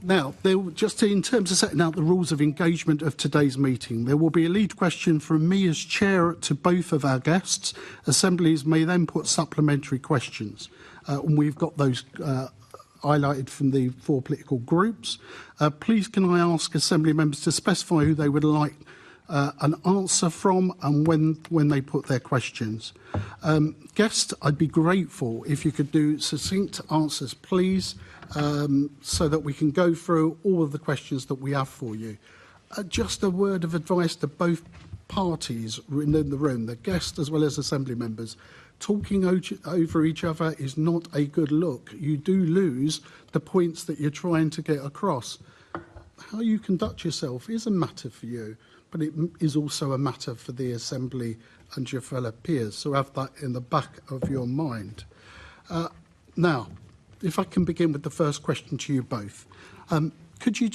Now, just in terms of setting out the rules of engagement of today's meeting, there will be a lead question from me as chair to both of our guests. Assemblies may then put supplementary questions. And we've got those highlighted from the four political groups. Please can I ask Assembly members to specify who they would like an answer from and when they put their questions. Guests, I'd be grateful if you could do succinct answers, please, so that we can go through all of the questions that we have for you. Just a word of advice to both parties in the room, the guests as well as Assembly members. Talking over each other is not a good look. You do lose the points that you're trying to get across. How you conduct yourself is a matter for you, but it is also a matter for the Assembly and your fellow peers. So have that in the back of your mind. Now, if I can begin with the first question to you both. Could you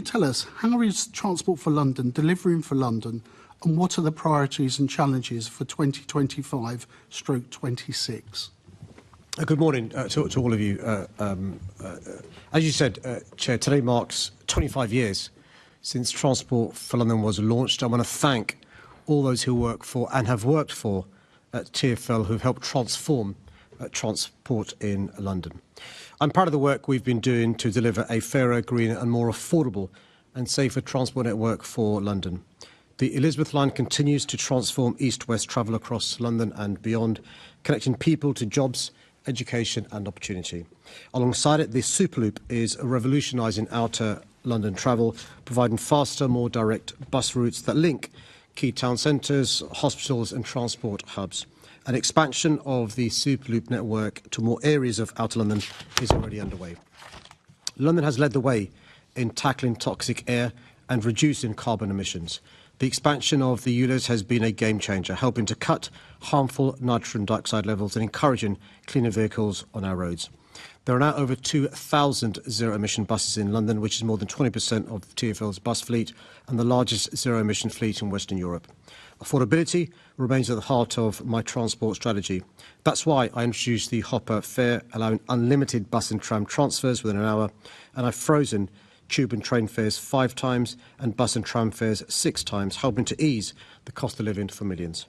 tell us how is Transport for London delivering for London, and what are the priorities and challenges for 2025/26? Good morning to all of you. As you said, Chair, today marks 25 years since Transport for London was launched. I want to thank all those who work for and have worked for TfL who've helped transform transport in London. I'm proud of the work we've been doing to deliver a fairer, greener and more affordable and safer transport network for London. The Elizabeth line continues to transform east-west travel across London and beyond, connecting people to jobs, education and opportunity. Alongside it, the Superloop is revolutionising outer London travel, providing faster, more direct bus routes that link key town centres, hospitals and transport hubs. An expansion of the Superloop network to more areas of outer London is already underway. London has led the way in tackling toxic air and reducing carbon emissions. The expansion of the ULEZ has been a game changer, helping to cut harmful nitrogen dioxide levels and encouraging cleaner vehicles on our roads. There are now over 2,000 zero-emission buses in London, which is more than 20% of TfL's bus fleet and the largest zero-emission fleet in Western Europe. Affordability remains at the heart of my transport strategy. That's why I introduced the Hopper fare, allowing unlimited bus and tram transfers within an hour, and I've frozen tube and train fares 5 times and bus and tram fares 6 times, helping to ease the cost of living for millions.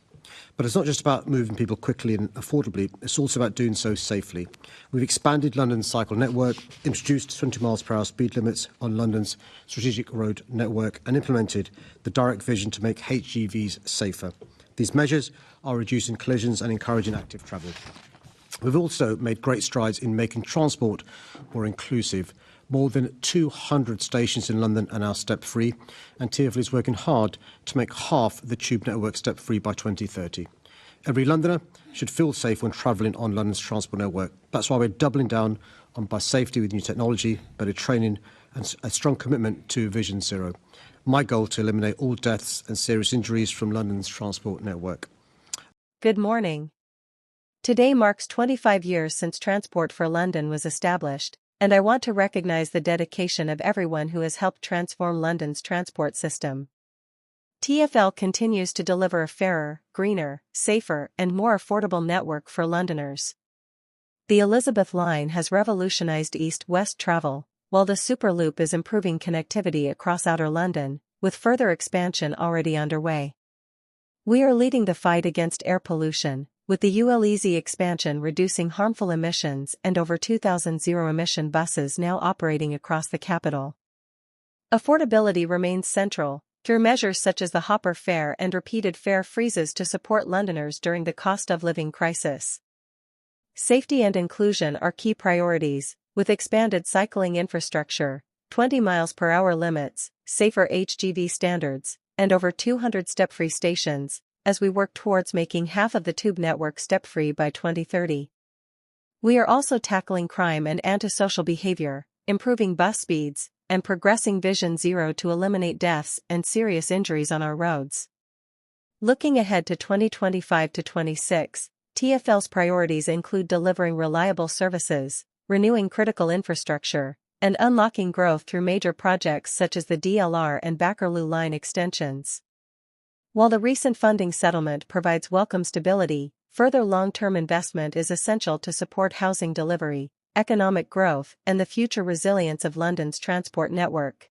But it's not just about moving people quickly and affordably, it's also about doing so safely. We've expanded London's cycle network, introduced 20 miles per hour speed limits on London's strategic road network and implemented the direct vision to make HGVs safer. These measures are reducing collisions and encouraging active travel. We've also made great strides in making transport more inclusive. More than 200 stations in London are now step-free, and TfL is working hard to make half the tube network step-free by 2030. Every Londoner should feel safe when travelling on London's transport network. That's why we're doubling down on bus safety with new technology, better training and a strong commitment to Vision Zero. My goal to eliminate all deaths and serious injuries from London's transport network. Good morning. Today marks 25 years since Transport for London was established, and I want to recognise the dedication of everyone who has helped transform London's transport system. TfL continues to deliver a fairer, greener, safer and more affordable network for Londoners. The Elizabeth line has revolutionised east-west travel, while the Superloop is improving connectivity across outer London, with further expansion already underway. We are leading the fight against air pollution, with the ULEZ expansion reducing harmful emissions and over 2,000 zero-emission buses now operating across the capital. Affordability remains central, through measures such as the Hopper fare and repeated fare freezes to support Londoners during the cost of living crisis. Safety and inclusion are key priorities, with expanded cycling infrastructure, 20 miles per hour limits, safer HGV standards, and over 200 step-free stations, as we work towards making half of the tube network step-free by 2030. We are also tackling crime and antisocial behavior, improving bus speeds, and progressing Vision Zero to eliminate deaths and serious injuries on our roads. Looking ahead to 2025-26, TfL's priorities include delivering reliable services, renewing critical infrastructure, and unlocking growth through major projects such as the DLR and Bakerloo line extensions. While the recent funding settlement provides welcome stability, further long-term investment is essential to support housing delivery, economic growth, and the future resilience of London's transport network.